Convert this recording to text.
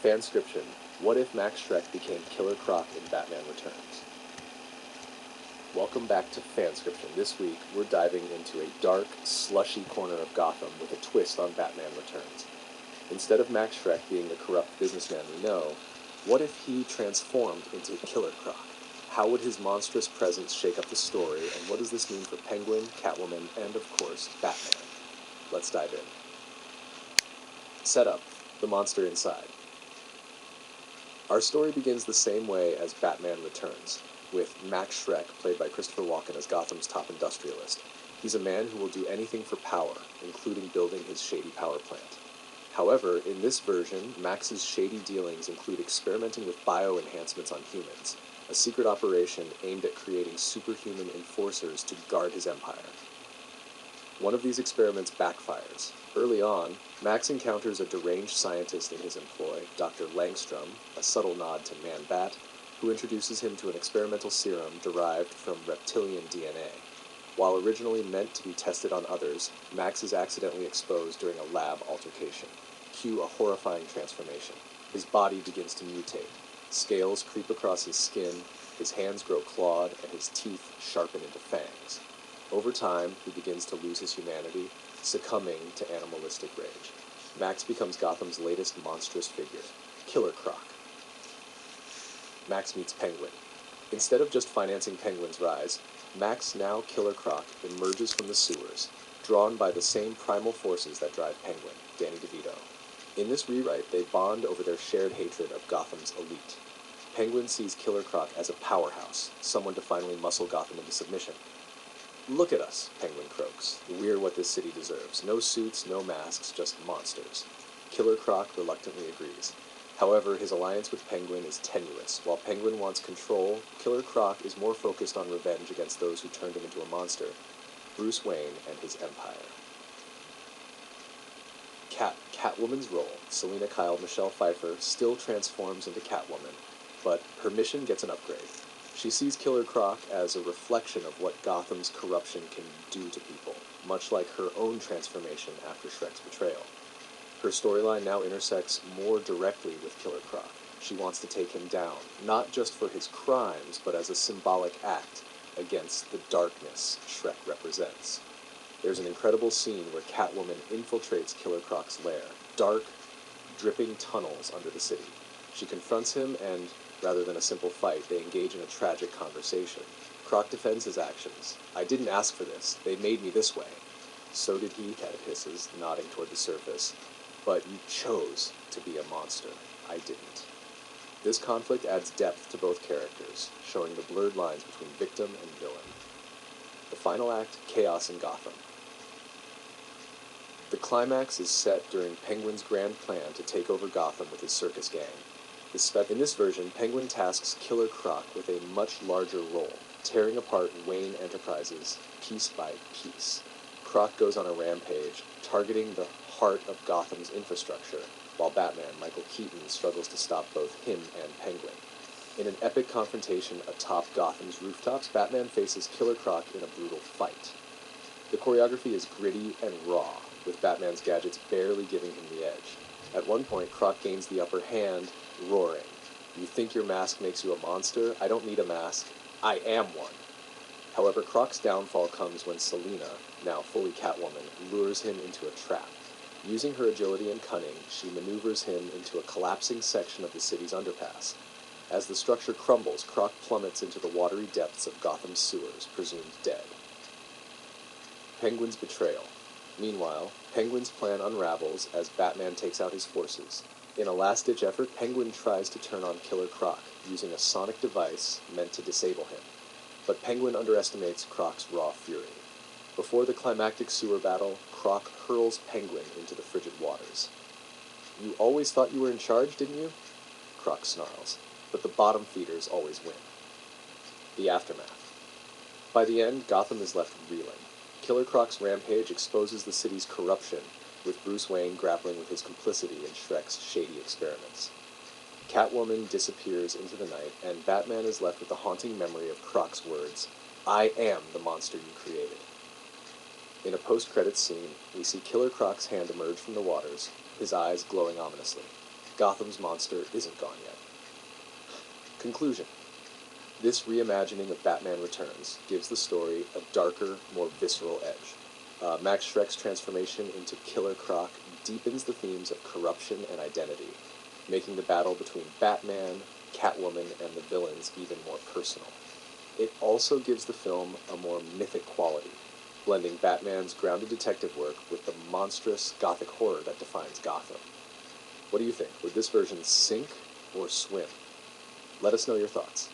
Fanscription. What if Max Shreck became Killer Croc in Batman Returns? Welcome back to Fanscription. This week, we're diving into a dark, slushy corner of Gotham with a twist on Batman Returns. Instead of Max Shreck being the corrupt businessman we know, what if he transformed into Killer Croc? How would his monstrous presence shake up the story, and what does this mean for Penguin, Catwoman, and, of course, Batman? Let's dive in. Setup: the monster inside. Our story begins the same way as Batman Returns, with Max Shreck, played by Christopher Walken, as Gotham's top industrialist. He's a man who will do anything for power, including building his shady power plant. However, in this version, Max's shady dealings include experimenting with bio-enhancements on humans, a secret operation aimed at creating superhuman enforcers to guard his empire. One of these experiments backfires. Early on, Max encounters a deranged scientist in his employ, Dr. Langstrom, a subtle nod to Man-Bat, who introduces him to an experimental serum derived from reptilian DNA. While originally meant to be tested on others, Max is accidentally exposed during a lab altercation. Cue a horrifying transformation. His body begins to mutate. Scales creep across his skin, his hands grow clawed, and his teeth sharpen into fangs. Over time, he begins to lose his humanity, succumbing to animalistic rage. Max becomes Gotham's latest monstrous figure, Killer Croc. Max meets Penguin. Instead of just financing Penguin's rise, Max, now Killer Croc, emerges from the sewers, drawn by the same primal forces that drive Penguin, Danny DeVito. In this rewrite, they bond over their shared hatred of Gotham's elite. Penguin sees Killer Croc as a powerhouse, someone to finally muscle Gotham into submission. "Look at us," Penguin croaks. "We're what this city deserves. No suits, no masks, just monsters." Killer Croc reluctantly agrees. However, his alliance with Penguin is tenuous. While Penguin wants control, Killer Croc is more focused on revenge against those who turned him into a monster, Bruce Wayne and his empire. Catwoman's role. Selina Kyle Michelle Pfeiffer still transforms into Catwoman, but her mission gets an upgrade. She sees Killer Croc as a reflection of what Gotham's corruption can do to people, much like her own transformation after Shreck's betrayal. Her storyline now intersects more directly with Killer Croc. She wants to take him down, not just for his crimes, but as a symbolic act against the darkness Shreck represents. There's an incredible scene where Catwoman infiltrates Killer Croc's lair, dark, dripping tunnels under the city. She confronts him and, rather than a simple fight, they engage in a tragic conversation. Croc defends his actions. "I didn't ask for this. They made me this way." "So did he," Cat hisses, nodding toward the surface. "But you chose to be a monster. I didn't." This conflict adds depth to both characters, showing the blurred lines between victim and villain. The final act, chaos in Gotham. The climax is set during Penguin's grand plan to take over Gotham with his circus gang. In this version, Penguin tasks Killer Croc with a much larger role, tearing apart Wayne Enterprises piece by piece. Croc goes on a rampage, targeting the heart of Gotham's infrastructure, while Batman, Michael Keaton, struggles to stop both him and Penguin. In an epic confrontation atop Gotham's rooftops, Batman faces Killer Croc in a brutal fight. The choreography is gritty and raw, with Batman's gadgets barely giving him the edge. At one point, Croc gains the upper hand, roaring, "You think your mask makes you a monster? I don't need a mask. I am one." However, Croc's downfall comes when Selina, now fully Catwoman, lures him into a trap. Using her agility and cunning, she maneuvers him into a collapsing section of the city's underpass. As the structure crumbles, Croc plummets into the watery depths of Gotham's sewers, presumed dead. Penguin's betrayal. Meanwhile, Penguin's plan unravels as Batman takes out his forces. In a last-ditch effort, Penguin tries to turn on Killer Croc, using a sonic device meant to disable him. But Penguin underestimates Croc's raw fury. Before the climactic sewer battle, Croc hurls Penguin into the frigid waters. "You always thought you were in charge, didn't you?" Croc snarls. "But the bottom feeders always win." The aftermath. By the end, Gotham is left reeling. Killer Croc's rampage exposes the city's corruption, with Bruce Wayne grappling with his complicity in Shreck's shady experiments. Catwoman disappears into the night, and Batman is left with the haunting memory of Croc's words, "I am the monster you created." In a post-credits scene, we see Killer Croc's hand emerge from the waters, his eyes glowing ominously. Gotham's monster isn't gone yet. Conclusion. This reimagining of Batman Returns gives the story a darker, more visceral edge. Max Shreck's transformation into Killer Croc deepens the themes of corruption and identity, making the battle between Batman, Catwoman, and the villains even more personal. It also gives the film a more mythic quality, blending Batman's grounded detective work with the monstrous gothic horror that defines Gotham. What do you think? Would this version sink or swim? Let us know your thoughts.